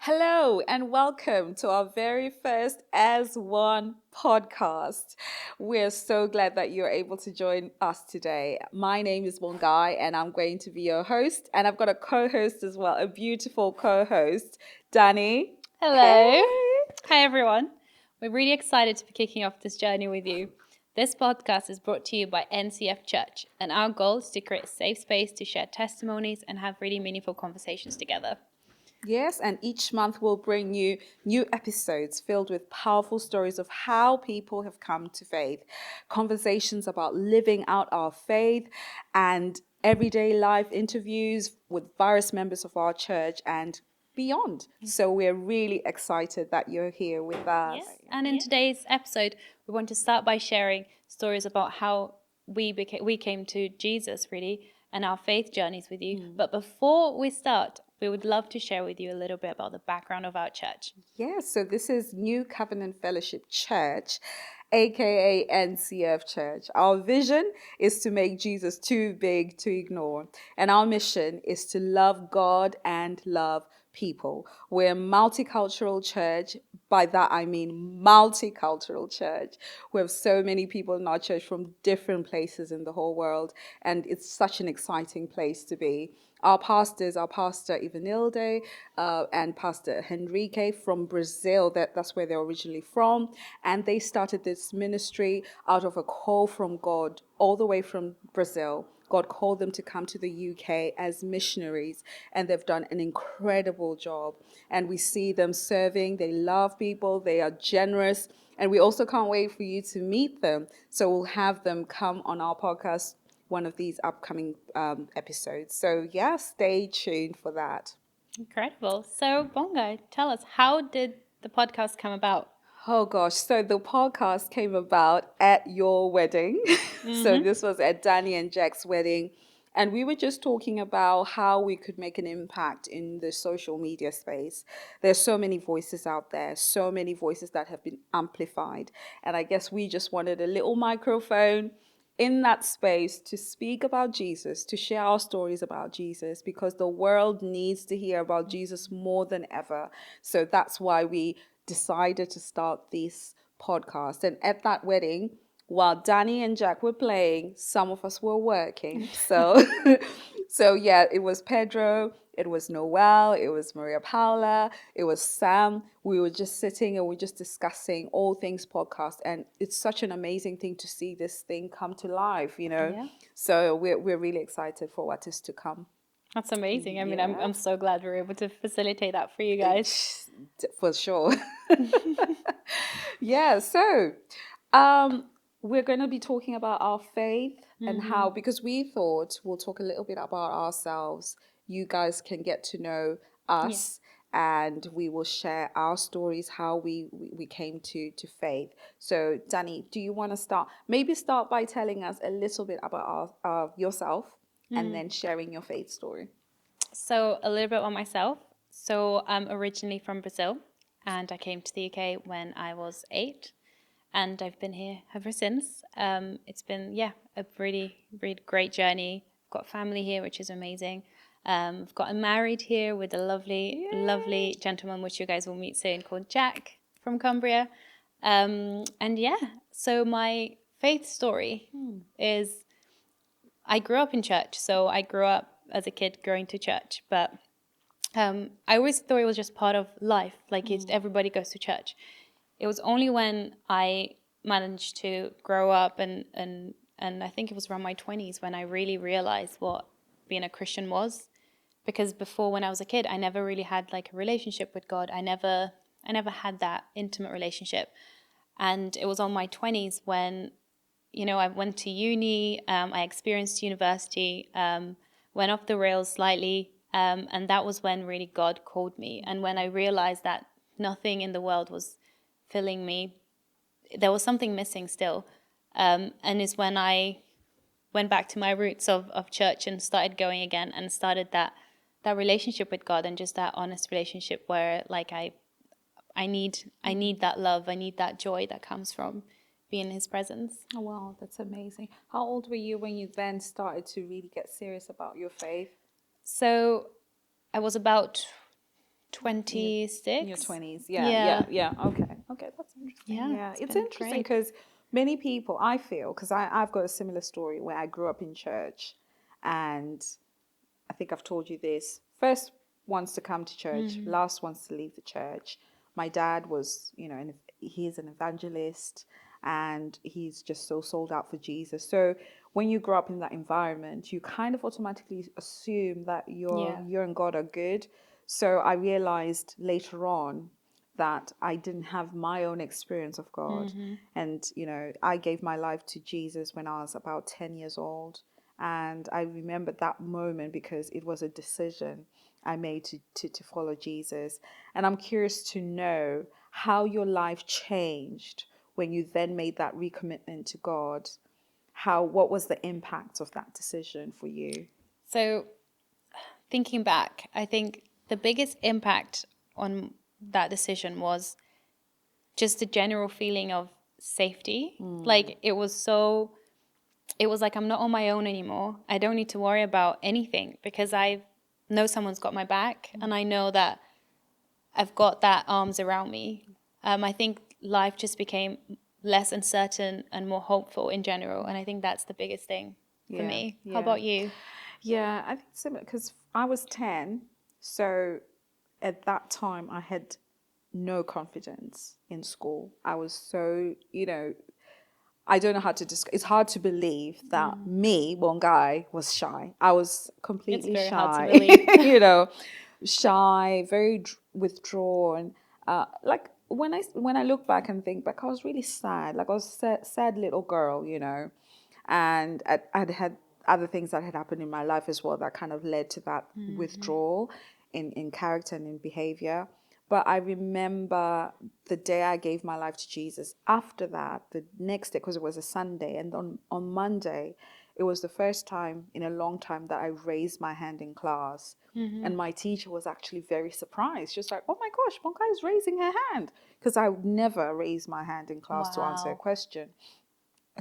Hello and welcome to our very first As One podcast. We're so glad that you're able to join us today. My name is Bongai and I'm going to be your host. And I've got a co-host as well, a beautiful co-host, Danny. Hello. Hey. Hi, everyone. We're really excited to be kicking off this journey with you. This podcast is brought to you by NCF Church, and our goal is to create a safe space to share testimonies and have really meaningful conversations together. Yes, and each month we'll bring you new episodes filled with powerful stories of how people have come to faith, conversations about living out our faith, and everyday life interviews with various members of our church and beyond. So we're really excited that you're here with us. Yes. And in today's episode, we want to start by sharing stories about how we came to Jesus, really, and our faith journeys with you. But before we start, we would love to share with you a little bit about the background of our church. Yes, so this is New Covenant Fellowship Church, aka NCF Church. Our vision is to make Jesus too big to ignore, and our mission is to love God and love people. We're a multicultural church. By that I mean multicultural church. We have so many people in our church from different places in the whole world, and it's such an exciting place to be. Our pastors are Pastor Ivanilde and Pastor Henrique from Brazil. That's where they're originally from. And they started this ministry out of a call from God all the way from Brazil. God called them to come to the UK as missionaries, and they've done an incredible job. And we see them serving. They love people. They are generous. And we also can't wait for you to meet them. So we'll have them come on our podcast one of these upcoming episodes. So yeah, stay tuned for that. Incredible. So, Bonga, tell us, how did the podcast come about? Oh gosh, so the podcast came about at your wedding. So this was at Danny and Jack's wedding. And we were just talking about how we could make an impact in the social media space. There's so many voices out there, so many voices that have been amplified. And I guess we just wanted a little microphone in that space to speak about Jesus, to share our stories about Jesus, because the world needs to hear about Jesus more than ever. So that's why we decided to start this podcast. And at that wedding, while Danny and Jack were playing, some of us were working. So, so yeah, it was Pedro, it was Noel, it was Maria Paula, it was Sam. We were just sitting and we were just discussing all things podcast. And it's such an amazing thing to see this thing come to life, you know. Yeah. So we're really excited for what is to come. That's amazing. I mean, Yeah. I'm so glad we're able to facilitate that for you guys. For sure. Yeah, so we're going to be talking about our faith and how, because we thought we'll talk a little bit about ourselves. You guys can get to know us and we will share our stories, how we came to faith. So, Danny, do you want to start? Maybe start by telling us a little bit about yourself and then sharing your faith story. So, a little bit about myself. So, I'm originally from Brazil and I came to the UK when I was 8. And I've been here ever since. It's been, a really, really great journey. I've got family here, which is amazing. I've gotten married here with a lovely, lovely gentleman, which you guys will meet soon, called Jack from Cumbria. So my faith story is I grew up in church. So I grew up as a kid going to church, but I always thought it was just part of life. Like everybody goes to church. It was only when I managed to grow up and I think it was around my 20s when I really realized what being a Christian was. Because before, when I was a kid, I never really had like a relationship with God. I never had that intimate relationship. And it was on my 20s when, I went to uni, I experienced university, went off the rails slightly. And that was when really God called me. And when I realized that nothing in the world was filling me, there was something missing still, and is when I went back to my roots of church and started going again and started that relationship with God, and just that honest relationship where like I need that love, I need that joy that comes from being in his presence. Oh wow, that's amazing. How old were you when you then started to really get serious about your faith? So I was about In your 26. 20s. Yeah, Yeah. yeah, yeah. Okay. Okay, that's interesting. Yeah, Yeah, it's it's been interesting great. because many people, I feel, because I've got a similar story where I grew up in church, and I think I've told you this. First wants to come to church, last wants to leave the church. My dad was, he's an evangelist, and he's just so sold out for Jesus. So when you grow up in that environment, you kind of automatically assume that Yeah. you and God are good. So I realized later on that I didn't have my own experience of God. And, I gave my life to Jesus when I was about 10 years old. And I remember that moment because it was a decision I made to follow Jesus. And I'm curious to know how your life changed when you then made that recommitment to God. What was the impact of that decision for you? So thinking back, I think the biggest impact on that decision was just the general feeling of safety. Like it was like I'm not on my own anymore. I don't need to worry about anything because I know someone's got my back and I know that I've got that arms around me. I think life just became less uncertain and more hopeful in general. And I think that's the biggest thing for Yeah, me. How yeah. about you? Yeah, I think similar because I was 10. So at that time, I had no confidence in school. I was so, I don't know how to describe. It's hard to believe that me, one guy, was shy. I was It's completely very hard to shy, believe. shy, very withdrawn. Like when I look back and think back, I was really sad. Like I was a sad little girl, and I'd had other things that had happened in my life as well that kind of led to that withdrawal in character and in behavior. But I remember the day I gave my life to Jesus. After that, the next day, because it was a Sunday, and on Monday, it was the first time in a long time that I raised my hand in class. And my teacher was actually very surprised. She was like, oh my gosh, Bonka is raising her hand. Because I would never raise my hand in class to answer a Wow. question.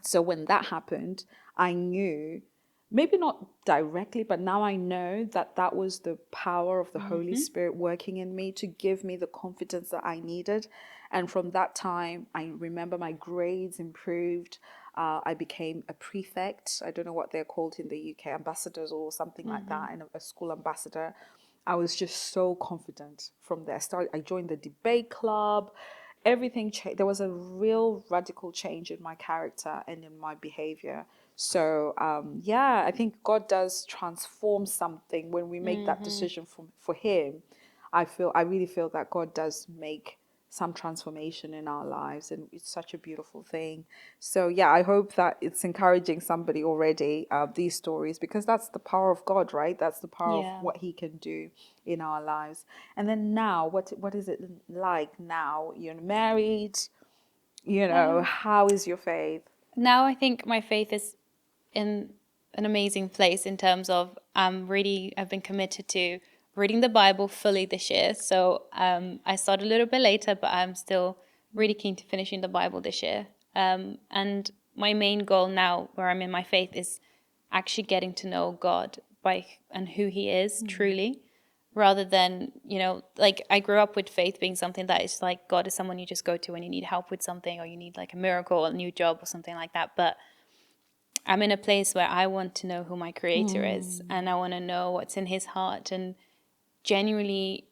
So when that happened, I knew, maybe not directly, but now I know that that was the power of the Holy Spirit working in me to give me the confidence that I needed. And from that time, I remember my grades improved. I became a prefect. I don't know what they're called in the UK, ambassadors or something like that, and a school ambassador. I was just so confident from there. I joined the debate club. Everything changed. There was a real radical change in my character and in my behavior. So yeah, I think God does transform something when we make that decision for Him. I really feel that God does make some transformation in our lives, and it's such a beautiful thing. So yeah, I hope that it's encouraging somebody already, these stories, because that's the power of God, right? That's the power of Yeah. what He can do in our lives. And then now, what is it like now? You're married, Um, how is your faith? Now I think my faith is in an amazing place in terms of I've been committed to reading the Bible fully this year. So I started a little bit later, but I'm still really keen to finishing the Bible this year. And my main goal now, where I'm in my faith, is actually getting to know God and who He is truly, rather than like I grew up with faith being something that is like God is someone you just go to when you need help with something or you need like a miracle, a new job or something like that. But I'm in a place where I want to know who my creator is and I want to know what's in his heart and genuinely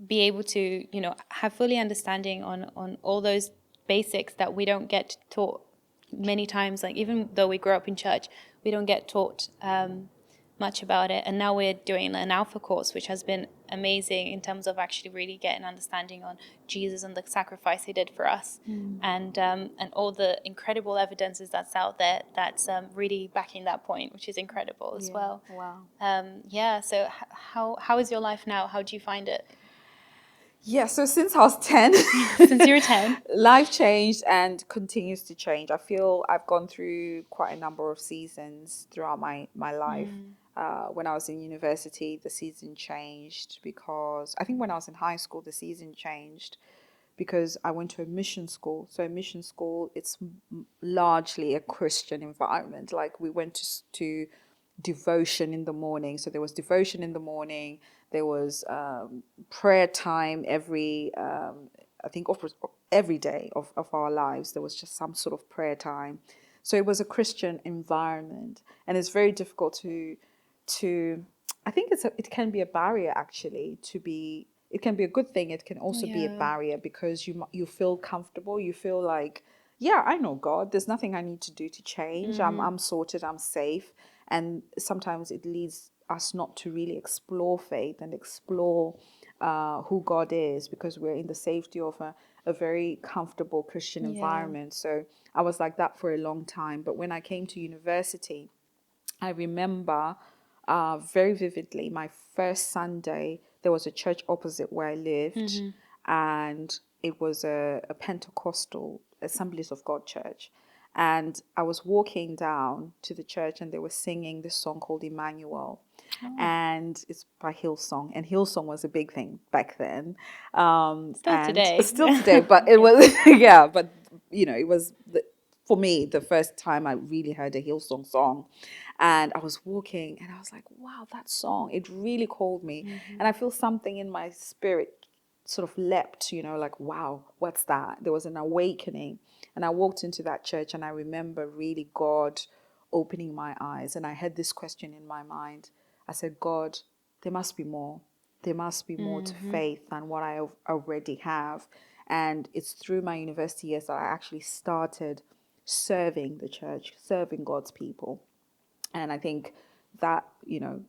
be able to, have fully understanding on all those basics that we don't get taught many times. Like even though we grew up in church, we don't get taught much about it. And now we're doing an alpha course, which has been amazing in terms of actually really getting understanding on Jesus and the sacrifice he did for us, and all the incredible evidences that's out there that's really backing that point, which is incredible as Yeah, well. wow. Yeah. So how is your life now? How do you find it Yeah, so since I was 10, since you were 10? life changed and continues to change. I feel I've gone through quite a number of seasons throughout my life. When I was in university, the season changed because I think when I was in high school, the season changed because I went to a mission school. So a mission school, it's largely a Christian environment. Like we went to devotion in the morning. So there was devotion in the morning. There was prayer time every, I think, every day of our lives. There was just some sort of prayer time. So it was a Christian environment, and it's very difficult to. I think it can be a barrier actually to be. It can be a good thing. It can also be a Yeah. barrier because you feel comfortable. You feel like, yeah, I know God. There's nothing I need to do to change. I'm sorted. I'm safe. And sometimes it leads us not to really explore faith and explore who God is, because we're in the safety of a very comfortable Christian Yeah. environment. So I was like that for a long time. But when I came to university, I remember very vividly my first Sunday, there was a church opposite where I lived, and it was a Pentecostal Assemblies of God church. And I was walking down to the church, and they were singing this song called Emmanuel. Oh. And it's by Hillsong, and Hillsong was a big thing back then, Still and today. still today. But it Yeah. was yeah, but it was for me the first time I really heard a Hillsong song, and I was walking, and I was like, wow, that song, it really called me, and I feel something in my spirit sort of leapt, like, wow, what's that? There was an awakening. And I walked into that church, and I remember really God opening my eyes. And I had this question in my mind. I said, God, there must be more. There must be more to faith than what I already have. And it's through my university years that I actually started serving the church, serving God's people. And I think that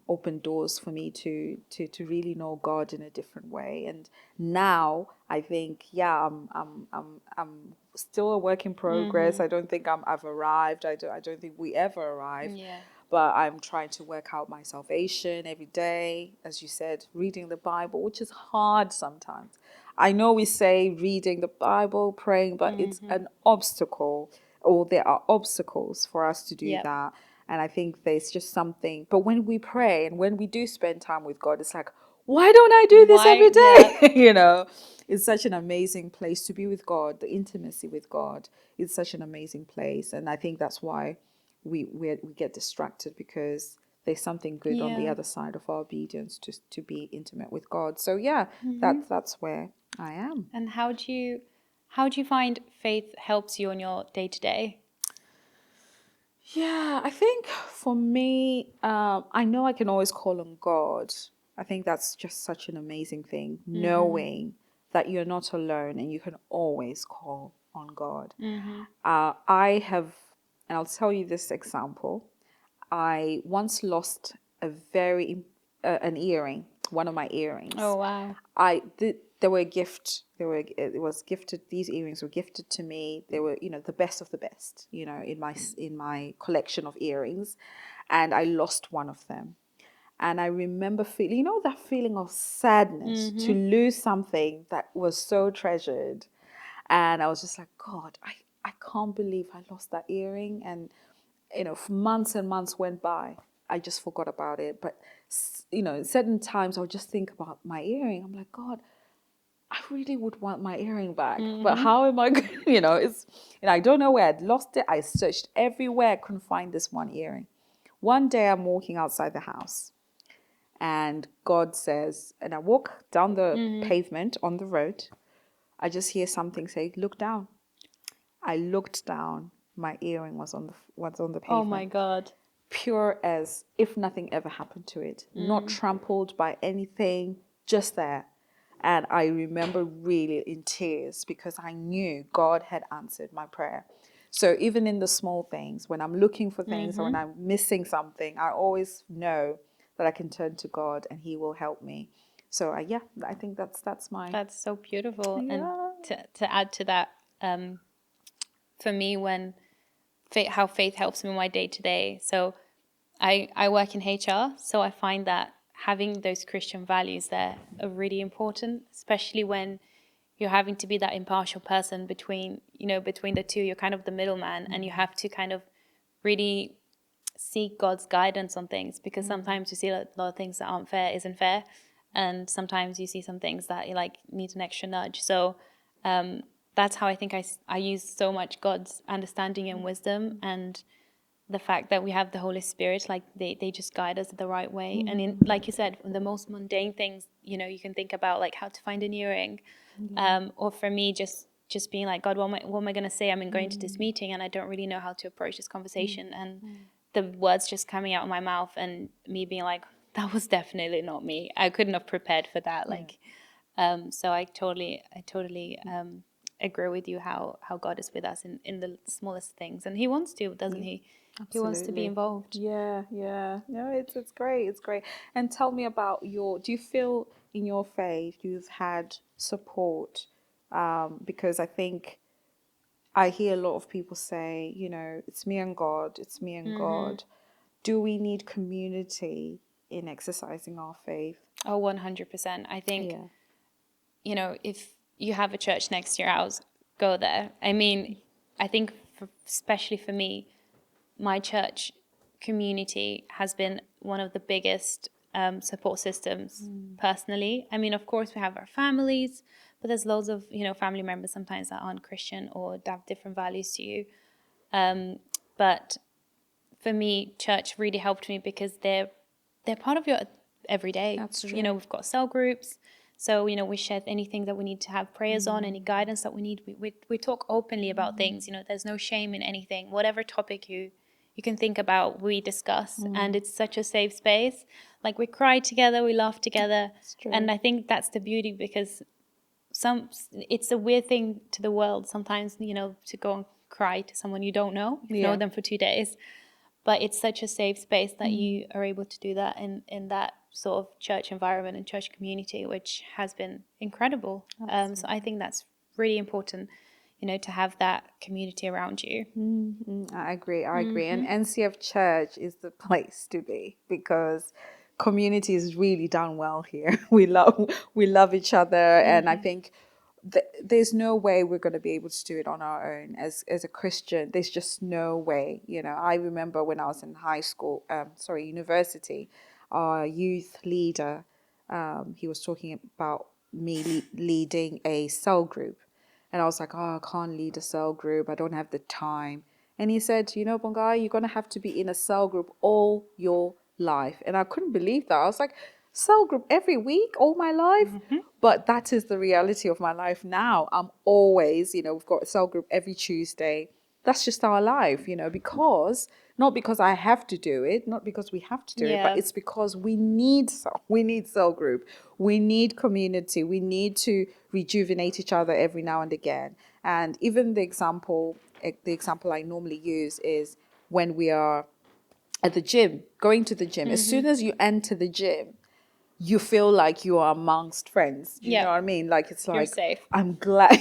opened doors for me to really know God in a different way. And now I think, yeah, I'm still a work in progress. I don't think I've arrived. I don't think we ever arrive. Yeah. But I'm trying to work out my salvation every day, as you said, reading the Bible, which is hard sometimes. I know we say reading the Bible, praying, but it's an obstacle, or there are obstacles for us to do Yep. that. And I think there's just something. But when we pray and when we do spend time with God, it's like, why don't I do this Why? every Yeah. day? It's such an amazing place to be with God. The intimacy with God is such an amazing place. And I think that's why we get distracted, because there's something good on the Yeah. other side of our obedience to be intimate with God. So yeah, that's where I am. And how do you find faith helps you on your day to day? Yeah, I think for me, I know I can always call on God. I think that's just such an amazing thing, knowing that you're not alone and you can always call on God. I have, and I'll tell you this example. I once lost an earring, one of my earrings. Oh wow. They were a gift. It was gifted. These earrings were gifted to me. They were, the best of the best, in my collection of earrings, and I lost one of them. And I remember feeling, that feeling of sadness to lose something that was so treasured. And I was just like, God, I can't believe I lost that earring. And, for months and months went by. I just forgot about it. But, certain times I'll just think about my earring. I'm like, God, I really would want my earring back. But how am I going to, I don't know where I'd lost it. I searched everywhere. I couldn't find this one earring. One day I'm walking outside the house, and God says, and I walk down the pavement on the road. I just hear something say, look down. I looked down. My earring was on the Oh my pavement, God. pure as if nothing ever happened to it, not trampled by anything, just there. And I remember really in tears, because I knew God had answered my prayer. So even in the small things, when I'm looking for things or when I'm missing something, I always know that I can turn to God and He will help me. So yeah, I think that's my That's so beautiful. And yeah. to add to that, for me, when how faith helps me in my day to day. So I work in HR, so I find that having those Christian values there are really important, especially when you're having to be that impartial person between the two. You're kind of the middleman, and you have to kind of really seek God's guidance on things, because sometimes you see a lot of things that isn't fair, and sometimes you see some things that you like need an extra nudge. So that's how I think I use so much God's understanding and wisdom, and the fact that we have the Holy Spirit, like they just guide us the right way. And in, like you said, the most mundane things, you can think about, like how to find an earring. Or for me, just being like, God, what am I going to say? I'm going to this meeting and I don't really know how to approach this conversation. And the words just coming out of my mouth and me being like, that was definitely not me. I couldn't have prepared for that. Like, so I totally agree with you how God is with us in the smallest things. And he wants to, doesn't he? He wants to be Absolutely. involved. Yeah. No, it's great. It's great. And tell me about do you feel in your faith you've had support? Because I think I hear a lot of people say, it's me and God, it's me and God. Do we need community in exercising our faith? Oh, 100%. I think, Yeah. if you have a church next to your house, go there. I mean, I think especially for me, my church community has been one of the biggest support systems personally. I mean, of course, we have our families, but there's loads of, family members sometimes that aren't Christian or have different values to you. But for me, church really helped me because they're part of your everyday. That's true. We've got cell groups. So, we share anything that we need to have prayers on, any guidance that we need. We talk openly about things. There's no shame in anything. Whatever topic you can think about, we discuss. And it's such a safe space. Like, we cry together, we laugh together. It's true. And I think that's the beauty, because it's a weird thing to the world sometimes, to go and cry to someone you don't know. You've known them for 2 days. But it's such a safe space that you are able to do that in that sort of church environment and church community, which has been incredible. So I think that's really important, to have that community around you. I agree. And NCF Church is the place to be because community is really done well here. We love each other, and I think there's no way we're going to be able to do it on our own as a Christian. There's just no way. I remember when I was in university, our youth leader, he was talking about me leading a cell group. And I was like, oh, I can't lead a cell group. I don't have the time. And he said, Bongai, you're going to have to be in a cell group all your life. And I couldn't believe that. I was like, cell group every week, all my life? But that is the reality of my life now. I'm always, we've got a cell group every Tuesday. That's just our life, not because I have to do it, not because we have to do it, but it's because we need cell group. We need community. We need to rejuvenate each other every now and again. And even the example I normally use is when we are at the gym, going to the gym. As soon as you enter the gym, you feel like you are amongst friends. You know what I mean? Like, it's You're like, safe. I'm glad,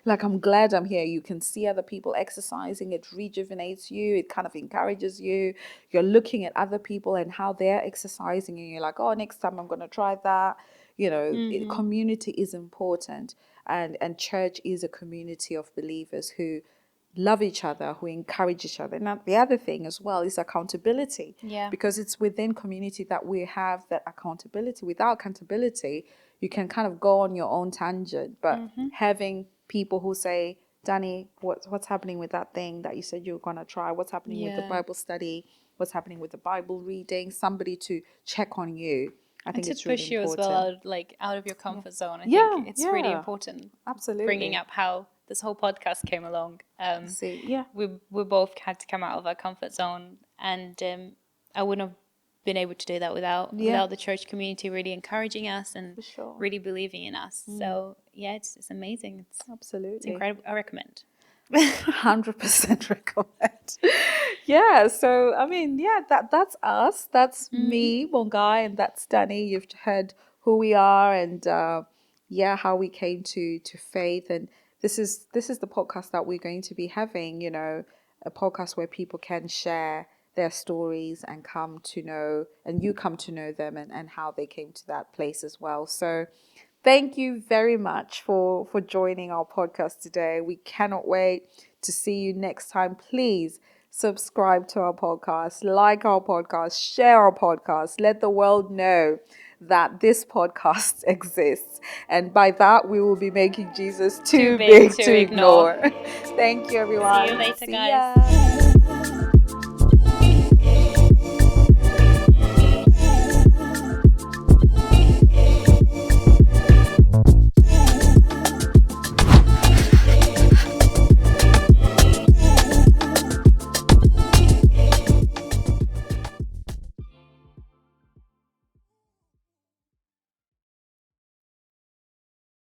like, I'm glad I'm here. You can see other people exercising. It rejuvenates you. It kind of encourages you. You're looking at other people and how they're exercising, and you're like, oh, next time I'm going to try that. Community is important, and church is a community of believers who love each other, who encourage each other. Now, the other thing as well is accountability. Yeah. Because it's within community that we have that accountability. Without accountability, you can kind of go on your own tangent. But having people who say, Danny, what's happening with that thing that you said you were going to try? What's happening with the Bible study? What's happening with the Bible reading? Somebody to check on you. I think it's really push you important. as well, out of your comfort zone. I think it's really important. Absolutely. Bringing up how this whole podcast came along. See, We both had to come out of our comfort zone, and I wouldn't have been able to do that without the church community really encouraging us and really believing in us. So it's amazing. It's absolutely incredible. I recommend. 100% recommend. So I mean, that's us. That's me, Bongai, and that's Danny. You've heard who we are and how we came to faith. And this is the podcast that we're going to be having. A podcast where people can share their stories and you come to know them and how they came to that place as well. So thank you very much for joining our podcast today. We cannot wait to see you next time. Please subscribe to our podcast, like our podcast, share our podcast, let the world know that this podcast exists. And by that, we will be making Jesus too big to ignore. Thank you, everyone. See you later, See guys. ya.